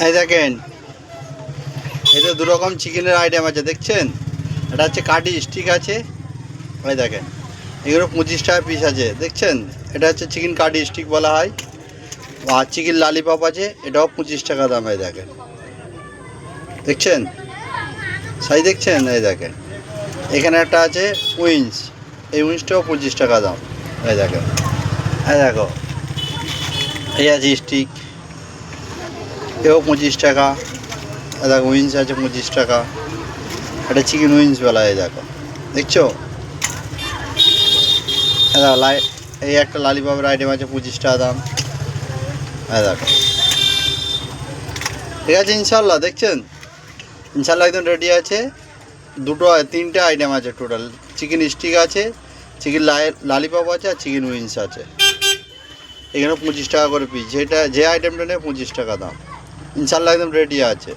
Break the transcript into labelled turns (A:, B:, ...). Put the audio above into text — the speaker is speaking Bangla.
A: এই দেখেন, এতে দু রকম চিকেনের আইটেম আছে, দেখছেন? এটা হচ্ছে কাঠি স্টিক আছে, এই দেখেন এগুলো 25 টাকা পিস আছে, দেখছেন? এটা হচ্ছে চিকেন কাঠি স্টিক বলা হয়। আর চিকেন লালিপপ আছে, এটাও 25 টাকা দাম। এই দেখেন, দেখছেন? সাইজ দেখছেন? এই দেখেন, এখানে একটা আছে উইংস, এই উইংসটাও 25 টাকা দাম। এই দেখেন, এই দেখো, এই আছে স্টিক, এও 25 টাকা। এই দেখো উইংস আছে 25 টাকা, এটা চিকেন উইংস বলা হয়। দেখো, দেখছো? এই দেখো এই একটা লালিপপের আইটেম আছে 25 টাকা দাম। এই দেখো, ঠিক আছে ইনশাল্লাহ, দেখছেন? ইনশাল্লাহ একদম রেডি আছে। তিনটে আইটেম আছে টোটাল, চিকেন স্টিক আছে, চিকেন লালিপপ আছে, আর চিকেন উইংস আছে। এখানে 25 টাকা করে পিস, যে আইটেমটা নেই 25 টাকা দাম। ইনশাল্লাহ একদম রেডি আছে।